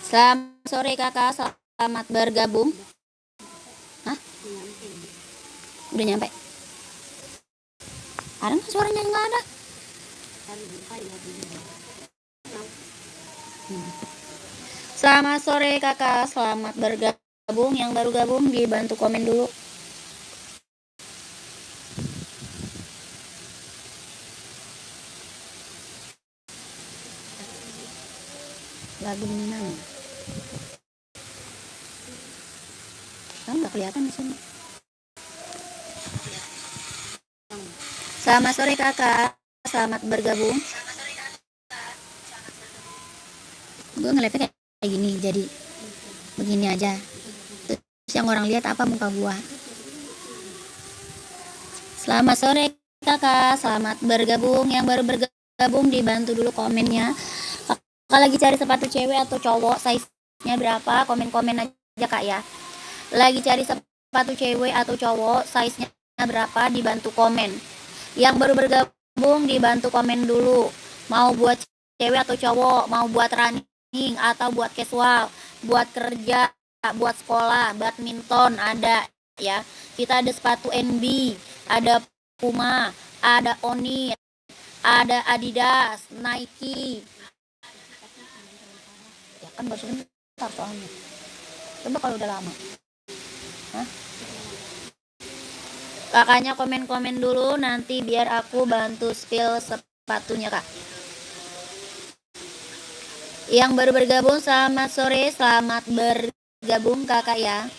Selamat sore kakak, selamat bergabung. Hah? Udah nyampe? Ada nggak suaranya? Nggak ada. Selamat sore kakak, selamat bergabung. Yang baru gabung dibantu komen dulu. Lagu Minang. Kamu nggak kelihatan di sini. Selamat sore kakak, selamat bergabung. Gue ngeliatnya kayak gini, jadi begini aja. Terus yang orang lihat apa muka gua. Selamat sore kakak, selamat bergabung. Yang baru bergabung dibantu dulu komennya. Kakak lagi cari sepatu cewek atau cowok, size-nya berapa? Komen-komen aja kak ya. Lagi cari sepatu cewek atau cowok, size-nya berapa? Dibantu komen. Yang baru bergabung dibantu komen dulu. Mau buat cewek atau cowok, mau buat running atau buat casual, buat kerja, buat sekolah, badminton ada ya. Kita ada sepatu NB, ada Puma, ada Oni, ada Adidas, Nike. Ya kan baru sebentar soalnya. Coba kalau udah lama. Hah? Kakaknya komen-komen dulu nanti biar aku bantu spill sepatunya kak. Yang baru bergabung selamat sore, selamat bergabung kakak ya.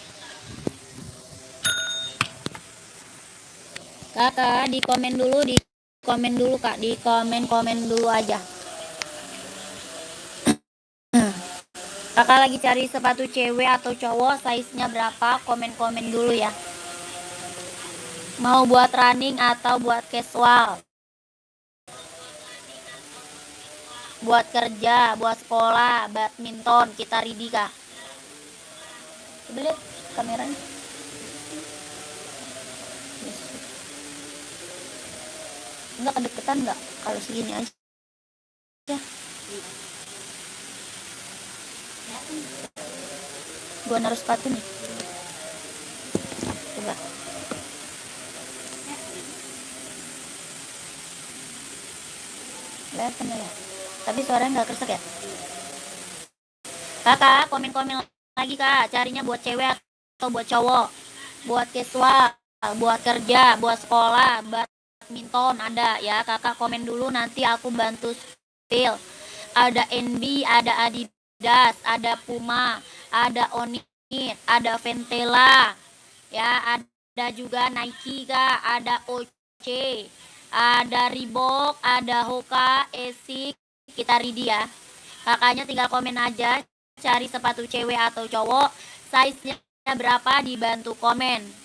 Kakak di komen dulu kak, di komen dulu aja. Kakak lagi cari sepatu cewek atau cowok, size-nya berapa? Komen-komen dulu ya. Mau buat running atau buat casual, buat kerja, buat sekolah, badminton, kita ready kak. Coba lihat kameranya. Enggak kedeketan enggak? Kalau segini aja. Gua naruh sepatu nih. Coba. Kelihatan ya? Tapi suaranya nggak keresek ya? Kakak, komen-komen lagi kak. Carinya buat cewek atau buat cowok? Buat casual, buat kerja, buat sekolah, badminton ada ya. Kakak komen dulu nanti aku bantu spill. Ada NB, ada Adidas, ada Puma, ada Oni, ada Ventela, ya ada juga Nike kak, ada OC, ada Reebok, ada Hoka, Asics, kita ready ya. Kakaknya tinggal komen aja cari sepatu cewek atau cowok, size-nya berapa dibantu komen.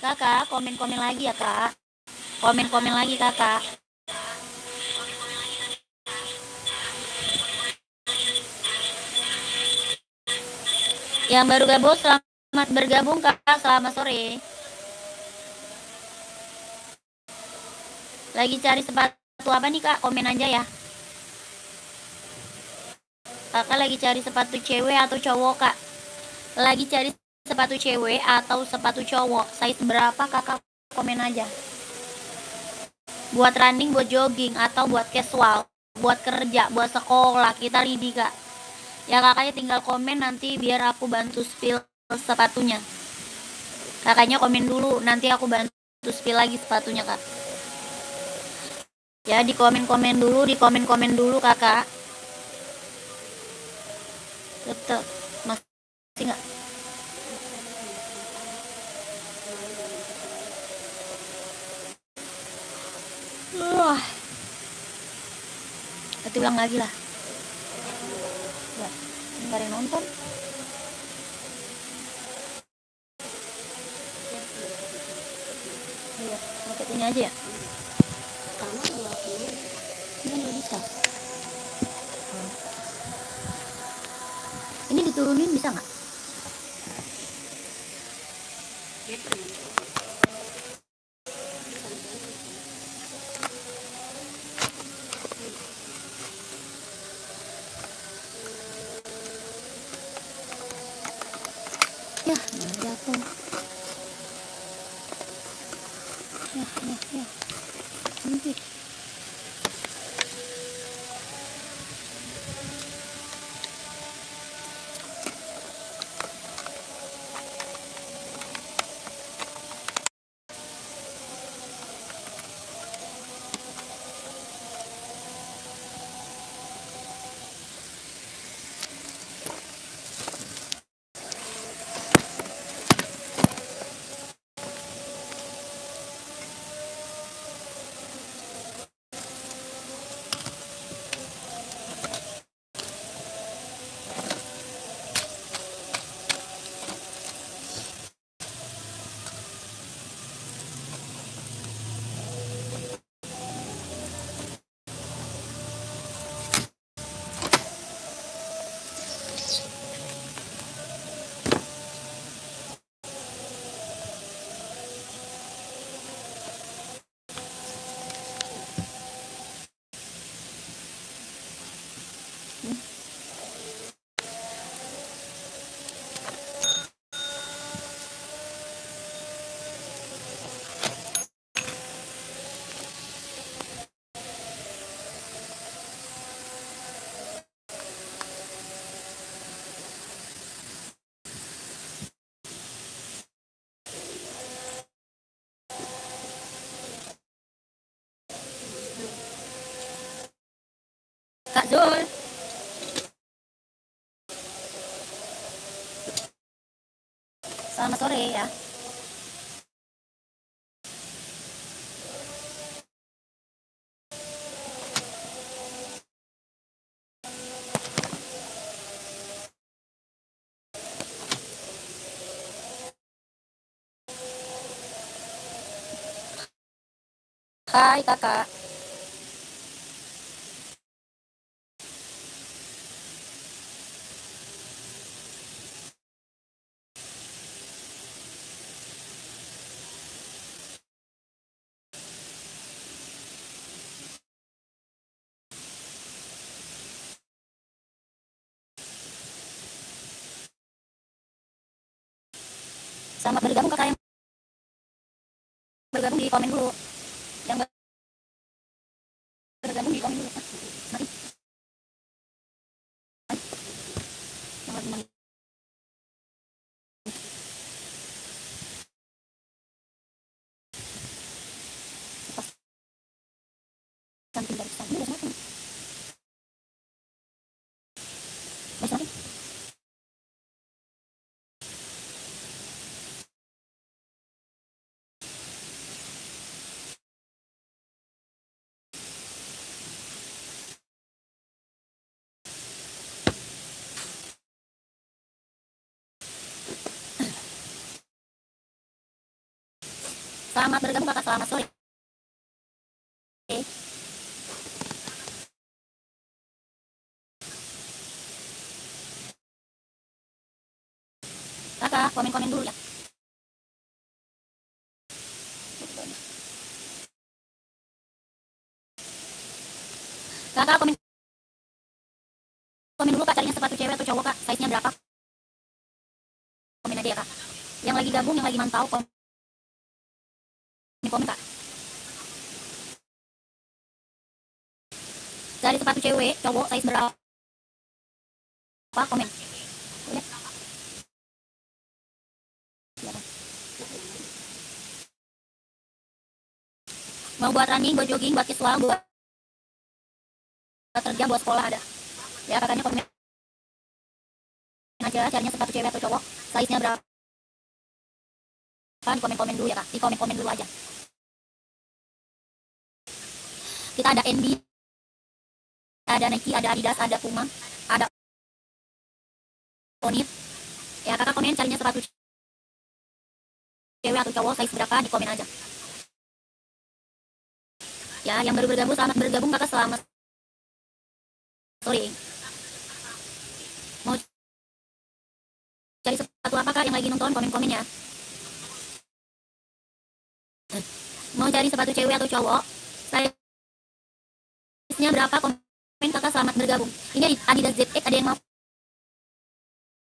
Kakak komen-komen lagi ya kak, komen-komen lagi kakak. Yang baru gabung selamat bergabung kakak, selamat sore. Lagi cari sepatu apa nih kak? Komen aja ya. Kakak lagi cari sepatu cewek atau cowok kak? Lagi cari sepatu cewek atau sepatu cowok, size berapa kakak? Komen aja. Buat running, buat jogging, atau buat casual, buat kerja, buat sekolah, kita ready kak. Ya kakaknya tinggal komen nanti biar aku bantu spill sepatunya. Kakaknya komen dulu, nanti aku bantu spill lagi sepatunya kak. Ya di komen-komen dulu kakak. Tetep masih nggak? Wah, nanti ulang lagi lah. Ya, nggak ada yang nonton. Iya, pakai ini aja ya. Karena nggak bisa. Ini diturunin bisa nggak? Ya, malah jatuh. Ya. Sempit. Kak Zul. Selamat sore ya. Hai kakak. Selamat bergabung kakak, yang bergabung di komen dulu. Yang bergabung di komen dulu. Mari. Mari. Samping dari sana. Ini udah semakin. Udah semakin. Selamat bergabung kakak, selamat sore. Kakak, komen-komen dulu ya. Kakak, komen dulu kak, carinya sepatu cewek atau cowok kak, size-nya berapa? Komen aja ya kak. Yang lagi gabung, yang lagi mantau, komen kak. Cari sepatu cewek, cowok, size berapa? Komen. Mau buat running, buat jogging, buat casual, buat kerja, buat sekolah ada. Ya kakaknya komen aja, carinya sepatu cewek atau cowok, size-nya berapa? Komen dulu ya kak, di komen dulu aja. Kita ada NB, ada Nike, ada Adidas, ada Puma, ada Onit. Ya kakak komen carinya sepatu cewek atau cowok, size berapa, di komen aja. Ya yang baru bergabung, selamat bergabung kakak, selamat sore. Mau sepatu apa kak yang lagi nonton, komen-komennya. Mau cari sepatu cewek atau cowok, size-nya berapa, komen kakak, selamat bergabung. Ini Adidas ZX, ada yang mau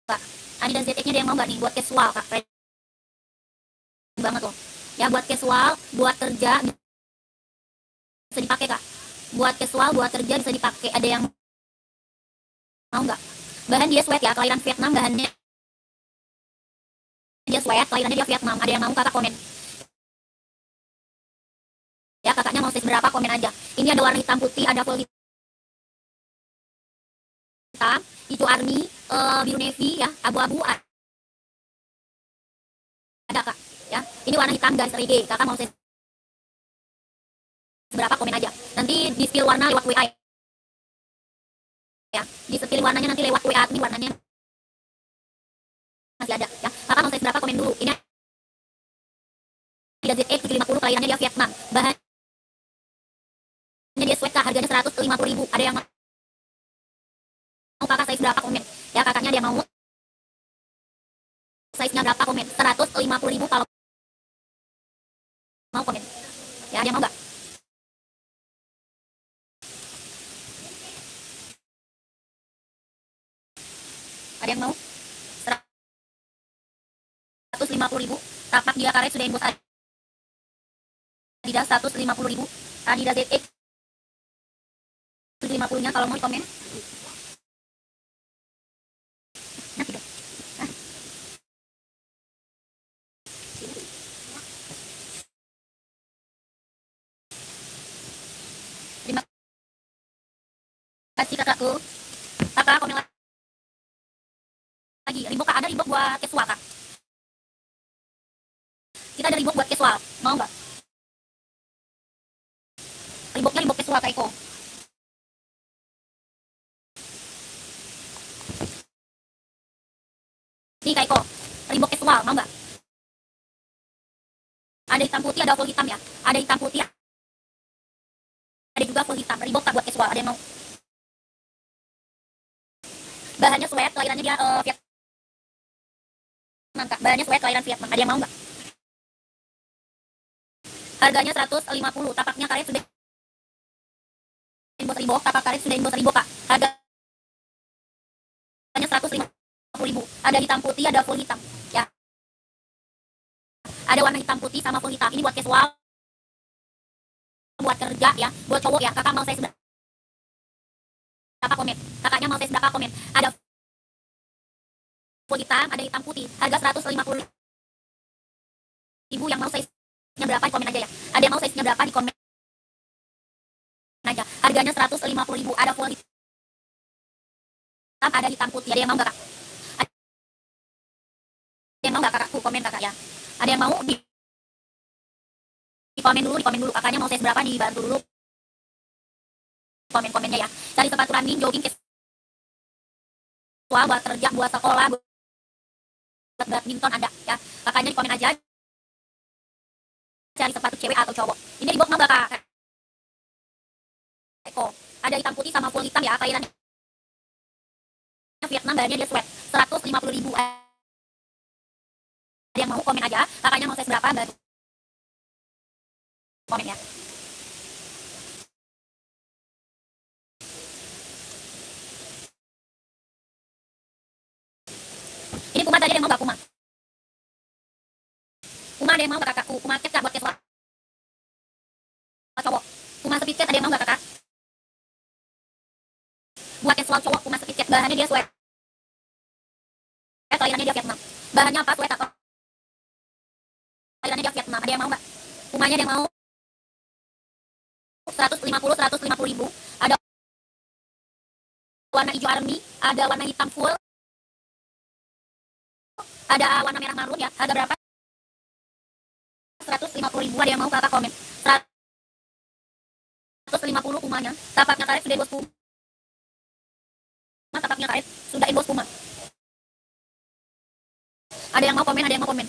kak? Adidas ZX nya ada yang mau nggak nih, buat casual kak, keren banget loh ya, buat casual, buat kerja bisa dipakai kak, buat casual, buat kerja bisa dipakai. Ada yang mau nggak? Bahan dia sweat ya, kelahiran Vietnam, bahannya dia sweat, kelahirannya dia Vietnam. Ada yang mau kakak, komen ya, kakaknya mau size berapa, komen aja. Ini ada warna hitam putih, ada full hitam, hijau army, biru navy ya, abu-abu ada kak ya. Ini warna hitam garis reggae, kakak mau size berapa, komen aja. Nanti di spill warna lewat WA ya, di spill warnanya nanti lewat WA. Ini warnanya masih ada ya, kakak mau size berapa, komen dulu. Ini ada ZX 750, kelahirannya dia Vietnam, bahannya dia sweat kak, harganya 150.000. Ada yang mau kakak size berapa, komen ya. Kakaknya dia mau size nya berapa, komen. 150.000 kalau mau, komen ya. Dia mau nggak? Ada yang mau? 150.000, tapak dia karet sudah embos Adidas, 150.000. Adidas ZX 750 nya kalau mau, komen. Terima kasih kakakku. Kakak komen lagi. Reebok kak, ada Reebok buat casual kak. Kita ada Reebok buat casual, mau nggak? Reeboknya Reebok casual kak Eko. Nih kak Eko, Reebok casual, mau nggak? Ada hitam putih, ada full hitam ya. Ada hitam putih, ada juga full hitam. Reebok kak buat casual, ada yang mau? Bahannya sweat, kelahirannya dia Vietnam kak. Bahannya sweat, kelahiran Vietnam. Ada yang mau nggak? Harganya 150, tapaknya karet sudah embos Reebok, tapak karet sudah embos Reebok kak. Harganya 150.000. Ada hitam putih, ada full hitam ya. Ada warna hitam putih sama full hitam. Ini buat casual, buat kerja ya, buat cowok ya. Kakak mau size berapa, komen. Kakaknya mau size berapa, komen. Ada full hitam, ada hitam putih, harga 150.000. Yang mau size nya berapa, di komen aja ya. Ada yang mau size nya berapa, di komen aja. Harganya 150.000. Ada full hitam, ada hitam putih. Ada yang mau nggak kak? Ada yang mau nggak kakakku, komen kakak ya. Ada yang mau, di komen dulu, kakaknya mau size berapa, dibantu dulu komen-komennya ya. Cari sepatu running, jogging, casual, buat kerja, buat sekolah, buat badminton ada ya. Kakaknya di komen aja, cari sepatu cewek atau cowok. Ini Reebok mau nggak kak Eko? Ada hitam putih sama full hitam ya, kelahiran Vietnam, bahannya dia sweat. 150.000. Ada yang mau, komen aja. Kakaknya mau size berapa, bantu komen ya. Ini Puma tadi, ada yang mau nggak Puma? Puma ada yang mau nggak kakakku? Puma cat buat casual cowok. Puma speed cat ada yang mau nggak kakak? Buat casual cowok, Puma speed cat, bahannya dia sweat. Kelahirannya dia Vietnam. Bahannya apa, sweat atau kelahirannya dia Vietnam? Ada yang mau nggak? Pumanya ada yang mau? 150.000. Ada warna hijau army, ada warna hitam full, ada warna merah marun ya. Harga berapa? 150.000. Ada yang mau, kakak komen. 150 Pumanya. Tapaknya karet sudah embos Puma. Tapaknya karet sudah embos Puma. Ada yang mau komen, ada yang mau komen.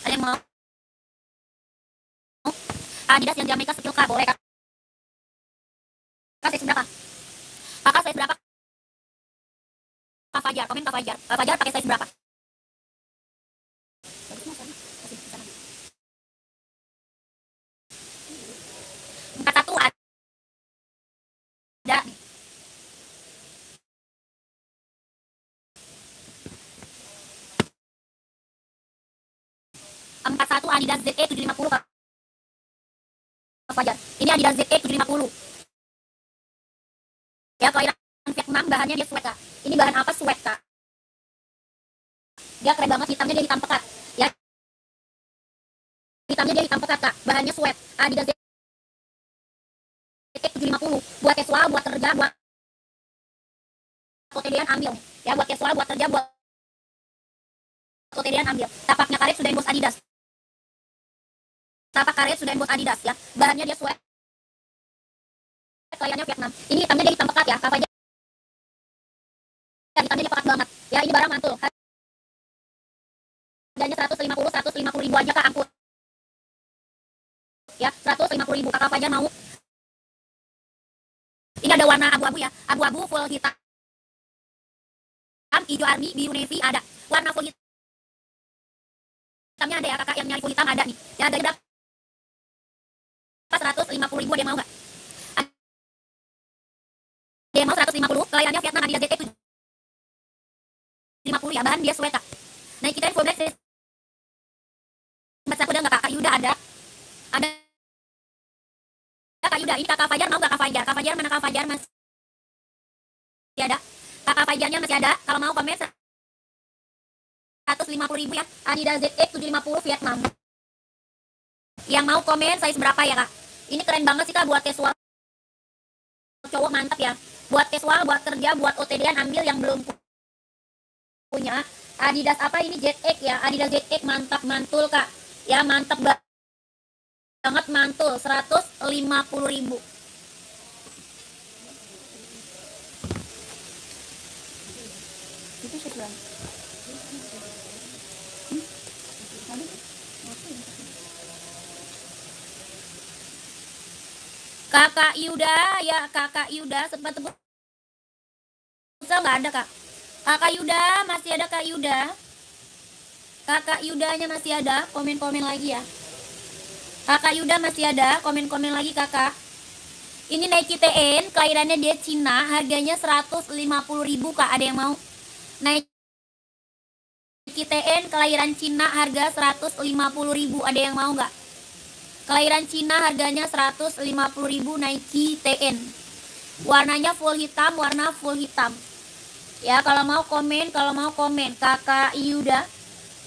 Ada yang mau? Adidas yang Jamaica skill kak, boleh kak. Kakak size berapa? Kakak size berapa? Kak Fajar, komen Kak Fajar. Kak Fajar pakai size berapa? 41 Adidas ZE 750 Kak Fajar. Ini Adidas ZE 750. Ya, kelahiran Vietnam, bahannya dia sweat Kak. Ini bahan apa? Sweat Kak. Dia keren banget, hitamnya dia hitam pekat. Ya, hitamnya dia hitam pekat Kak. Bahannya sweat. Adidas ZE 750. Buat casual, buat kerja, buat kotedean ambil. Ya, buat casual, buat kerja, buat kotedean ambil. Tapaknya karet sudah embos Adidas. Tapak karet sudah embos Adidas ya. Bahannya dia sweat. Kelahirannya Vietnam. Ini hitamnya dia hitam pekat ya. Kak Fajar. Hitamnya dia pekat banget. Ya, ini barang mantul. Harganya 150 ribu aja Kak, angkut. Ya, 150 ribu. Kakak Fajar mau. Ini ada warna abu-abu ya. Abu-abu full hitam. Hijau army, biru navy ada. Warna full hitamnya ada ya kakak, yang nyari full hitam ada nih. Ya, ada berapa? 150 ribu, ada yang mau nggak? Ada yang mau 150, kelahirannya Vietnam, Adidas ZE 750 ya, bahan dia sweat Kak. Nah, kita full black series. Baca udah nggak Kak? Yuda ada. Ada Kak Yuda, ini Kakak Fajar mau nggak Kak Fajar? Kak Fajar mana Kak Fajar masih ada? Kakak Fajarnya masih ada. Kalau mau komen 150 ribu ya. Adidas ZX 750 Vietnam. Yang mau komen size berapa ya Kak? Ini keren banget sih Kak, buat casual cowok mantap ya. Buat casual, buat kerja, buat OTD-an ambil yang belum punya. Adidas apa ini? ZX ya. Adidas ZX mantap mantul Kak. Ya mantap banget mantul. 150 ribu. Itu sebelah. Kakak Yuda ya, Kakak Yuda sempat tebus nggak ada Kak? Kakak Yuda masih ada Kak Yuda? Kakak Yudanya masih ada? Komen-komen lagi ya. Kakak Yuda masih ada? Komen-komen lagi Kakak. Ini Nike TN, kelahirannya dia Cina, harganya 150 ribu Kak. Ada yang mau? Nike TN kelahiran Cina, harga 150 ribu. Ada yang mau nggak? Kelahiran Cina, harganya 150 ribu Nike TN. Warnanya full hitam, warna full hitam. Ya, kalau mau komen, Kakak Yuda.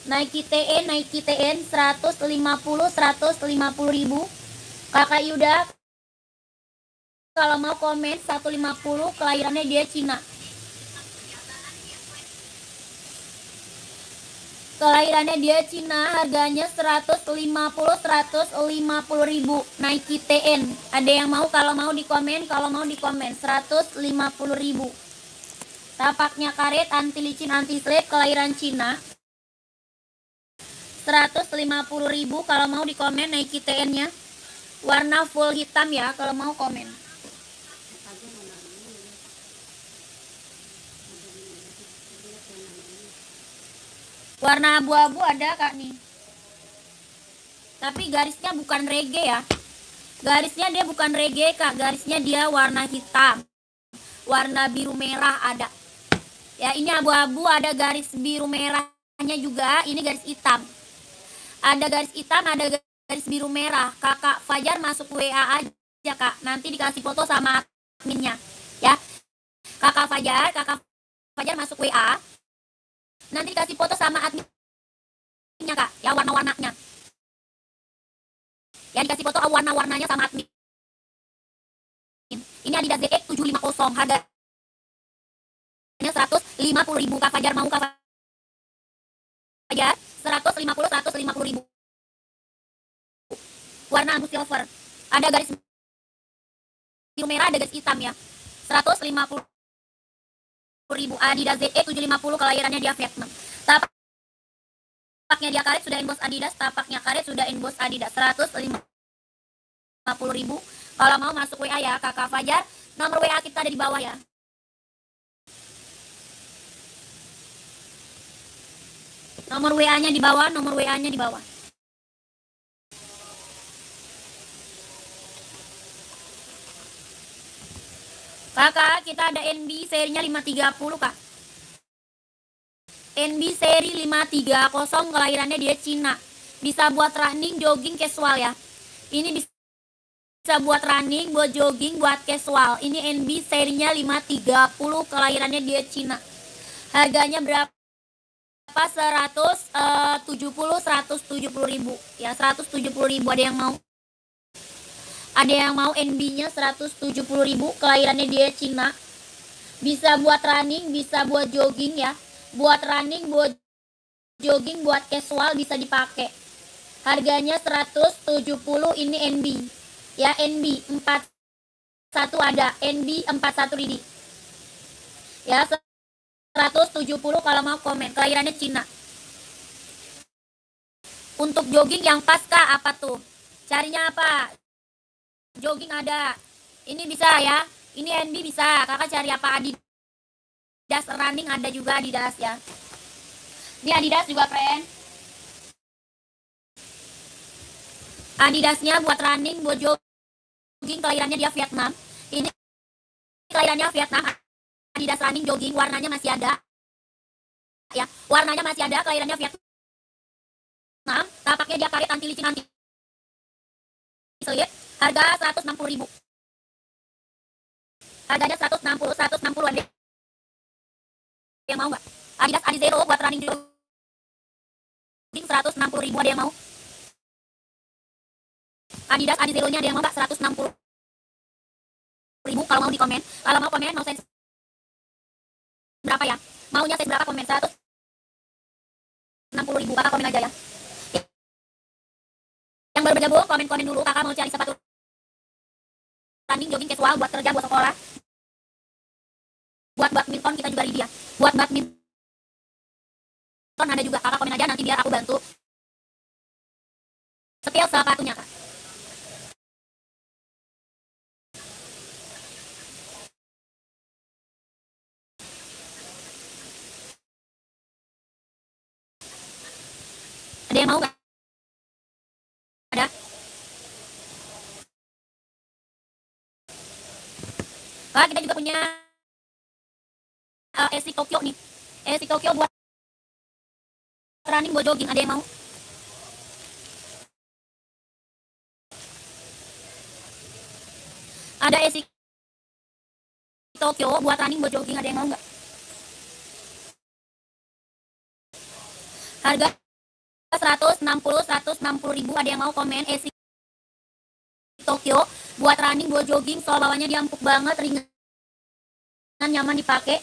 Nike TN 150 ribu. Kakak Yuda, kalau mau komen 150, kelahirannya dia Cina. Kelahirannya dia Cina, harganya 150 ribu Nike TN. Ada yang mau? Kalau mau di komen, 150 ribu. Tapaknya karet, anti licin, anti slip, kelahiran Cina. 150 ribu. Kalau mau di komen Nike TN-nya. Warna full hitam ya, kalau mau komen. Warna abu-abu ada Kak nih. Tapi garisnya bukan reggae ya. Garisnya dia bukan reggae Kak, garisnya dia warna hitam. Warna biru merah ada. Ya, ini abu-abu, ada garis biru merahnya juga, ini garis hitam. Ada garis hitam, ada garis biru merah. Kakak Fajar masuk WA aja Kak. Nanti dikasih foto sama adminnya. Ya. Kakak Fajar masuk WA. Nanti dikasih foto sama adminnya Kak, ya warna-warnanya. Ya dikasih foto warna-warnanya sama admin. Ini Adidas ZX 750, harganya 150 ribu. Kak Fajar mau? Kak Fajar 150 ribu. Warna abu silver. Ada garis biru merah, ada garis hitam ya. 150 ribu. Adidas ZE 750, kelahirannya dia Vietnam. Tapaknya dia karet sudah inbox Adidas. 150 ribu. Kalau mau masuk WA ya Kakak Fajar. Nomor WA kita ada di bawah ya. Nomor WA-nya di bawah. Kakak, kita ada NB serinya 530 Kak. NB seri 530, kelahirannya dia Cina. Bisa buat running, jogging, casual ya. Ini bisa buat running, buat jogging, buat casual. Ini NB serinya 530, kelahirannya dia Cina. Harganya berapa? 170 ribu ya, 170 ribu. Ada yang mau? Ada yang mau NB-nya 170 ribu, kelahirannya dia Cina. Bisa buat running, bisa buat jogging ya. Buat running, buat jogging, buat casual bisa dipakai. Harganya 170, ini NB. Ya, NB 41 ada, NB 41 Ridi. Ya, 170 kalau mau komen. Kelahirannya Cina. Untuk jogging yang pas kak, apa tuh? Carinya apa? Jogging ada. Ini bisa ya. Ini NB bisa. Kakak cari apa? Adidas running ada juga, Adidas ya. Ini Adidas juga keren. Adidasnya buat running, buat jogging, kelahirannya dia Vietnam. Ini kelahirannya Vietnam. Adidas running jogging, warnanya masih ada. Ya, warnanya masih ada, kelahirannya Vietnam. Tapaknya dia karet, anti licin, anti selip. Harga 160 ribu. Harganya 160 ada yang mau nggak? Adidas Adizero buat running jogging 160 ribu, ada yang mau? Adidas Adizero nya ada yang mau nggak? 160 ribu. Kalau mau di komen. Kalau mau komen, mau size berapa ya? Maunya size berapa, komen. 160 ribu, kakak komen aja ya. Yang baru bergabung, komen-komen dulu. Kakak mau cari sepatu running, jogging, casual, buat kerja, buat sekolah. Buat badminton kita juga ready ya. Buat badminton ada juga, kakak komen aja nanti biar aku bantu setel sepatunya kak. Ada yang mau nggak? Ada. Kak, kita juga punya Esik Tokyo nih. Esik Tokyo buat running, buat jogging, ada yang mau? Ada Esik Tokyo buat running, buat jogging, ada yang mau nggak? Harga 160 ribu, ada yang mau komen. Esik Tokyo buat running, buat jogging, soal bawahnya dia empuk banget, ringan, nyaman dipakai.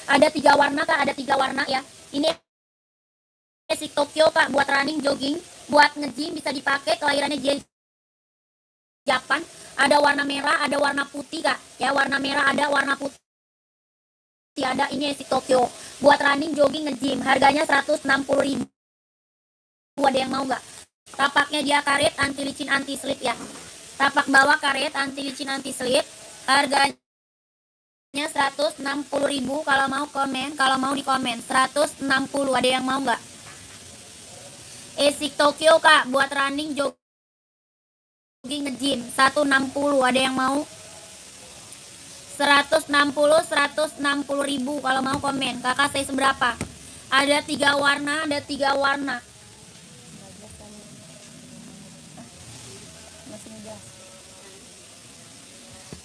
Ada 3 warna kak, ada 3 warna ya. Ini Esik Tokyo kak, buat running, jogging, buat nge-gym bisa dipakai. Kelahirannya dia Japan. Ada warna merah, ada warna putih kak. Ya, warna merah ada, warna putih ada. Ini Esik Tokyo buat running, jogging, nge-gym. Harganya 160 ribu. Ada yang mau nggak? Tapaknya dia karet, anti licin, anti slip ya. Tapak bawah karet, anti licin, anti slip. Harganya 160 ribu. Kalau mau komen, kalau mau di komen. 160, ada yang mau nggak? Esik Tokyo kak, buat running, jogging, nge-gym, 160, ada yang mau? 160 ribu. Kalau mau komen. Kakak size berapa? Ada 3 warna, ada 3 warna.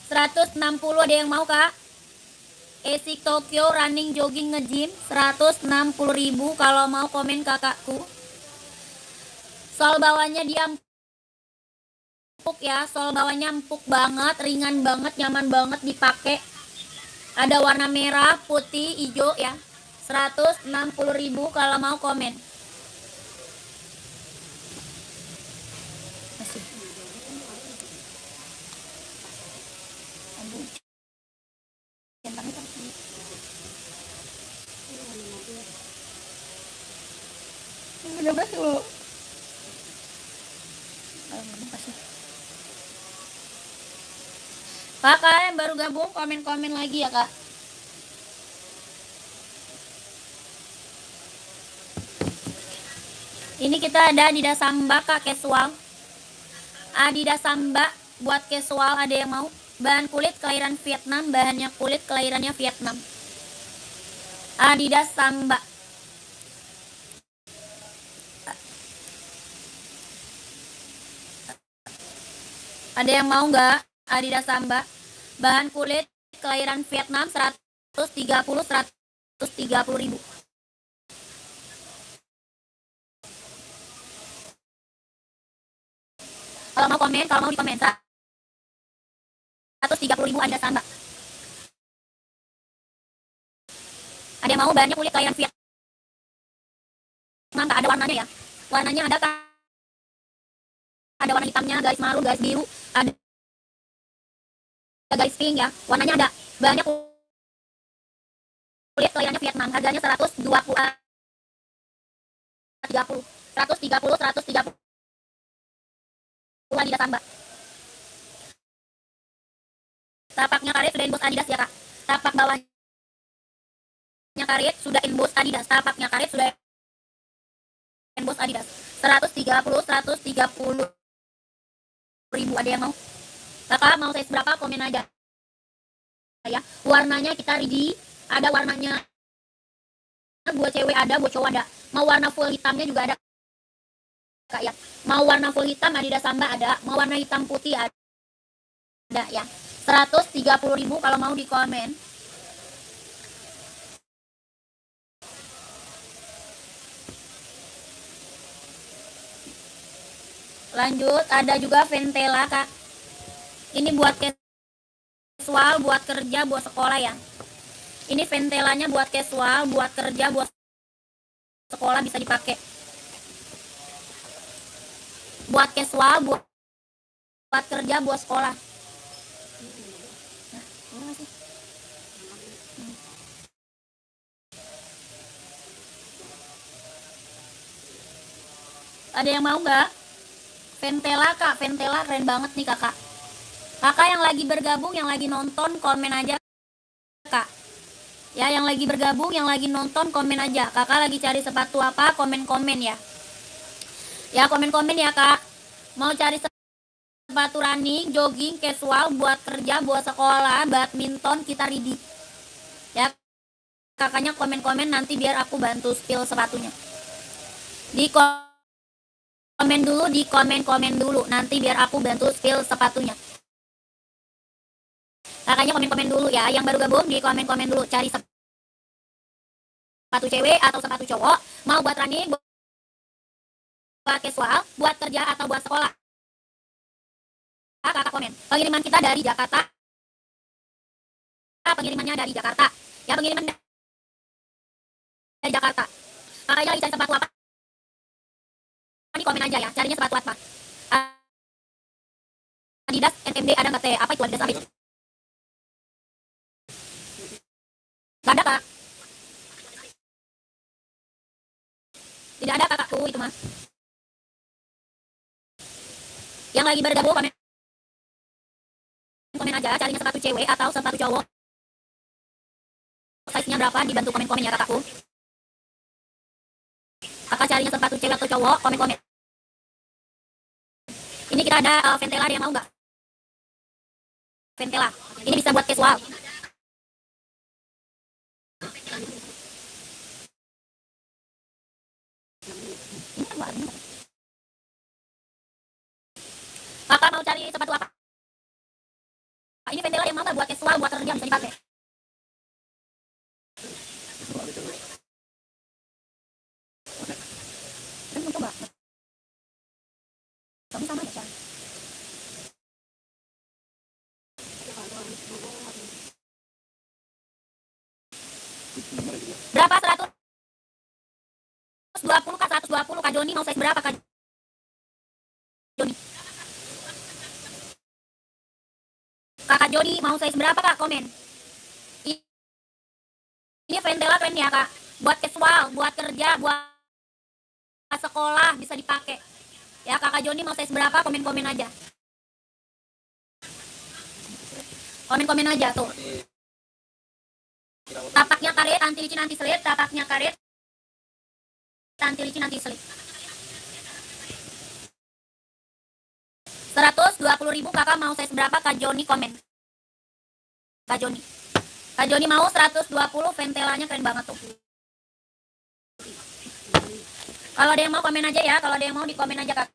160, ada yang mau kak? Esik Tokyo running, jogging, nge-gym, 160 ribu. Kalau mau komen kakakku. Sol bawahnya dia empuk ya, sol bawahnya empuk banget, ringan banget, nyaman banget dipakai. Ada warna merah, putih, hijau ya. 160 ribu. Kalau mau komen. Kakak yang baru gabung, komen-komen lagi ya kak. Ini kita ada Adidas Samba kak, casual. Adidas Samba buat casual, ada yang mau? Bahan kulit kelahiran Vietnam, bahannya kulit kelahirannya Vietnam. Adidas Samba. Ada yang mau nggak Adidas Samba? Bahan kulit kelahiran Vietnam 130 ribu. Kalau mau komen, kalau mau di komen 130 ribu Adidas Samba. Ada yang mau bahannya kulit kelahiran Vietnam? Nggak ada warnanya ya? Warnanya ada kan? Ada warna hitamnya, garis maru, garis biru, ada garis pink ya. Warnanya ada. Bahannya kulit kelahirannya Vietnam. Harganya 120, 30, 130 Adidas Samba. Tapaknya karet sudah inbox Adidas ya kak. Tapak bawahnya karet sudah inbox Adidas. Tapaknya karet sudah inbox Adidas. 130 ribu. Ada yang mau? Kakak mau size berapa? Komen aja ya. Warnanya kita ready. Ada warnanya buat cewek, ada buat cowok, ada. Mau warna full hitamnya juga ada kak ya. Mau warna full hitam Adidas Samba ada. Mau warna hitam putih ada ya. 130 ribu kalau mau di komen. Lanjut, ada juga Ventela kak. Ini buat casual, buat kerja, buat sekolah ya. Ini Ventelanya buat casual, buat kerja, buat sekolah bisa dipakai. Buat casual, buat kerja, buat sekolah. Ada yang mau nggak? Ventela kak, Ventela keren banget nih kakak. Kakak yang lagi bergabung, yang lagi nonton, komen aja kak. Ya, yang lagi bergabung, yang lagi nonton, komen aja. Kakak lagi cari sepatu apa? Komen-komen ya. Ya, komen-komen ya kak. Mau cari sepatu running, jogging, casual, buat kerja, buat sekolah, badminton, kita ready. Ya, kakaknya komen-komen nanti biar aku bantu spill sepatunya. Di komen dulu, di komen dulu. Nanti biar aku bantu spill sepatunya. Kakaknya komen-komen dulu ya. Yang baru gabung di komen-komen dulu. Cari sepatu cewek atau sepatu cowok. Mau buat running, buat casual, buat kerja atau buat sekolah. Kakak komen. Pengiriman kita dari Jakarta. Pengirimannya dari Jakarta. Ya, pengiriman dari Jakarta. Kakaknya lagi cari sepatu apa? Di komen aja ya. Carinya sepatu apa? Adidas, NMD, ada nggak teh? Apa itu Adidas? Apa itu? Gak ada kak. Tidak ada kakakku itu mah. Yang lagi bergabung komen aja. Carinya sepatu cewek atau sepatu cowok. Size-nya berapa? Dibantu komen-komen ya kakakku. Kakak carinya sepatu cewek atau cowok, komen-komen. Ini kita ada Ventela, ada yang mau nggak? Ventela. Ini bisa buat casual. Kakak mau cari sepatu apa? Ini Ventela yang mau nggak buat casual, buat kerja bisa dipakai. Coba. Sama aja. Berapa? 120 kak, 120 kak Joni mau size berapa kak Joni? Kakak Joni mau size berapa kak? Komen. Ini Ventela keren ya kak. Buat casual, buat kerja, buat sekolah bisa dipakai. Ya kakak Joni mau size berapa? Komen-komen aja. Komen-komen aja tuh. Tapaknya karet, anti licin anti selip. Tapaknya karet, anti licin anti selip. 120 ribu. Kakak mau size berapa? Kak Joni komen. Kak Joni. Kak Joni mau 120. Ventelanya keren banget tuh. Kalau ada yang mau komen aja ya. Kalau ada yang mau di komen aja kak.